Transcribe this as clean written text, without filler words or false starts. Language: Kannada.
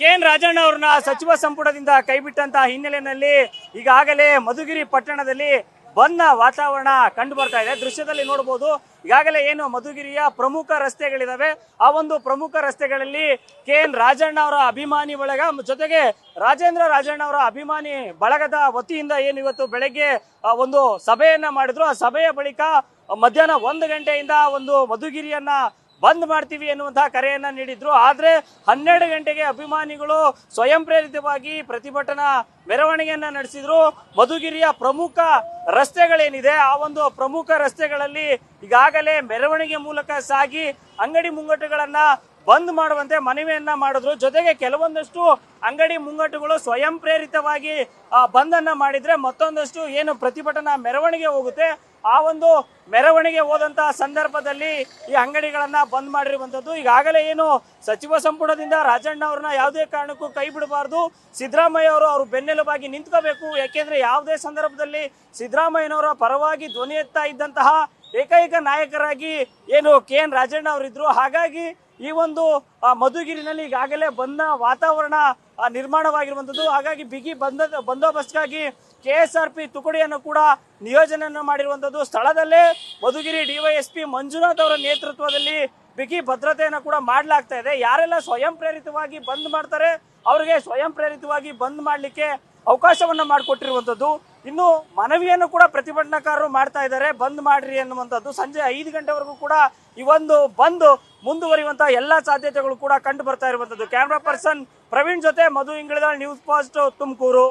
ಕೆ.ಎನ್. ರಾಜಣ್ಣ ಅವರನ್ನ ಸಚಿವ ಸಂಪುಟದಿಂದ ಕೈಬಿಟ್ಟಂತಹ ಹಿನ್ನೆಲೆಯಲ್ಲಿ ಈಗಾಗಲೇ ಮಧುಗಿರಿ ಪಟ್ಟಣದಲ್ಲಿ ಬಂದ್ನ ವಾತಾವರಣ ಕಂಡು ಬರ್ತಾ ಇದೆ. ದೃಶ್ಯದಲ್ಲಿ ನೋಡಬಹುದು, ಈಗಾಗಲೇ ಏನು ಮಧುಗಿರಿಯ ಪ್ರಮುಖ ರಸ್ತೆಗಳಿದಾವೆ, ಆ ಒಂದು ಪ್ರಮುಖ ರಸ್ತೆಗಳಲ್ಲಿ ಕೆ.ಎನ್. ರಾಜಣ್ಣ ಅವರ ಅಭಿಮಾನಿ ಬಳಗ ಜೊತೆಗೆ ರಾಜೇಂದ್ರ ರಾಜಣ್ಣ ಅವರ ಅಭಿಮಾನಿ ಬಳಗದ ವತಿಯಿಂದ ಏನು ಇವತ್ತು ಬೆಳಗ್ಗೆ ಒಂದು ಸಭೆಯನ್ನ ಮಾಡಿದ್ರು. ಆ ಸಭೆಯ ಬಳಿಕ ಮಧ್ಯಾಹ್ನ 1 ಗಂಟೆಯಿಂದ ಒಂದು ಮಧುಗಿರಿಯನ್ನ ಬಂದ್ ಮಾಡ್ತೀವಿ ಎನ್ನುವಂತಹ ಕರೆಯನ್ನ ನೀಡಿದ್ರು. ಆದ್ರೆ 12 ಗಂಟೆಗೆ ಅಭಿಮಾನಿಗಳು ಸ್ವಯಂ ಪ್ರೇರಿತವಾಗಿ ಪ್ರತಿಭಟನಾ ಮೆರವಣಿಗೆಯನ್ನ ನಡೆಸಿದ್ರು. ಮಧುಗಿರಿಯ ಪ್ರಮುಖ ರಸ್ತೆಗಳೇನಿದೆ, ಆ ಒಂದು ಪ್ರಮುಖ ರಸ್ತೆಗಳಲ್ಲಿ ಈಗಾಗಲೇ ಮೆರವಣಿಗೆ ಮೂಲಕ ಸಾಗಿ ಅಂಗಡಿ ಮುಂಗಟ್ಟುಗಳನ್ನ ಬಂದ್ ಮಾಡುವಂತೆ ಮನವಿಯನ್ನ ಮಾಡಿದ್ರು. ಜೊತೆಗೆ ಕೆಲವೊಂದಷ್ಟು ಅಂಗಡಿ ಮುಂಗಟ್ಟುಗಳು ಸ್ವಯಂ ಪ್ರೇರಿತವಾಗಿ ಬಂದನ್ನ ಮಾಡಿದ್ರೆ, ಮತ್ತೊಂದಷ್ಟು ಏನು ಪ್ರತಿಭಟನಾ ಮೆರವಣಿಗೆ ಹೋಗುತ್ತೆ, ಆ ಒಂದು ಮೆರವಣಿಗೆ ಹೋದಂತಹ ಸಂದರ್ಭದಲ್ಲಿ ಈ ಅಂಗಡಿಗಳನ್ನ ಬಂದ್ ಮಾಡಿರುವಂತದ್ದು. ಈಗಾಗಲೇ ಏನು ಸಚಿವ ಸಂಪುಟದಿಂದ ರಾಜಣ್ಣ ಅವ್ರನ್ನ ಯಾವುದೇ ಕಾರಣಕ್ಕೂ ಕೈ ಬಿಡಬಾರ್ದು, ಸಿದ್ದರಾಮಯ್ಯ ಅವರು ಬೆನ್ನೆಲುಬಾಗಿ ನಿಂತ್ಕೋಬೇಕು. ಯಾಕೆಂದ್ರೆ ಯಾವುದೇ ಸಂದರ್ಭದಲ್ಲಿ ಸಿದ್ದರಾಮಯ್ಯನವರ ಪರವಾಗಿ ಧ್ವನಿ ಎತ್ತಾ ಇದ್ದಂತಹ ಏಕೈಕ ನಾಯಕರಾಗಿ ಏನು ಕೆ.ಎನ್. ರಾಜಣ್ಣ ಅವರಿದ್ರು. ಹಾಗಾಗಿ ಈ ಒಂದು ಮಧುಗಿರಿನಲ್ಲಿ ಈಗಾಗಲೇ ಬಂದ ವಾತಾವರಣ ನಿರ್ಮಾಣವಾಗಿರುವಂತದ್ದು. ಹಾಗಾಗಿ ಬಿಗಿ ಬಂದೋಬಸ್ತ್ಗಾಗಿ KSRP ತುಕಡಿಯನ್ನು ಕೂಡ ನಿಯೋಜನೆಯನ್ನು ಮಾಡಿರುವಂತದ್ದು. ಸ್ಥಳದಲ್ಲೇ ಮಧುಗಿರಿ ಡಿವೈಎಸ್ಪಿ ಮಂಜುನಾಥ್ ಅವರ ನೇತೃತ್ವದಲ್ಲಿ ಬಿಗಿ ಭದ್ರತೆಯನ್ನು ಕೂಡ ಮಾಡಲಾಗ್ತಾ ಇದೆ. ಯಾರೆಲ್ಲ ಸ್ವಯಂ ಪ್ರೇರಿತವಾಗಿ ಬಂದ್ ಮಾಡ್ತಾರೆ ಅವರಿಗೆ ಸ್ವಯಂ ಪ್ರೇರಿತವಾಗಿ ಬಂದ್ ಮಾಡಲಿಕ್ಕೆ ಅವಕಾಶವನ್ನ ಮಾಡಿಕೊಟ್ಟಿರುವಂತದ್ದು. ಇನ್ನು ಮನವಿಯನ್ನು ಕೂಡ ಪ್ರತಿಭಟನಾಕಾರರು ಮಾಡ್ತಾ ಇದ್ದಾರೆ, ಬಂದ್ ಮಾಡ್ರಿ ಅನ್ನುವಂಥದ್ದು. ಸಂಜೆ 5 ಗಂಟೆವರೆಗೂ ಕೂಡ ಈ ಒಂದು ಬಂದ್ ಮುಂದುವರಿಯುವಂತಹ ಎಲ್ಲಾ ಸಾಧ್ಯತೆಗಳು ಕೂಡ ಕಂಡು ಬರ್ತಾ ಇರುವಂತದ್ದು. ಕ್ಯಾಮ್ರಾ ಪರ್ಸನ್ ಪ್ರವೀಣ್ ಜೊತೆ ಮಧು ಇಂಗಳಿದಾಳ್, ನ್ಯೂಸ್ ಫಸ್ಟ್ ತುಮಕೂರು.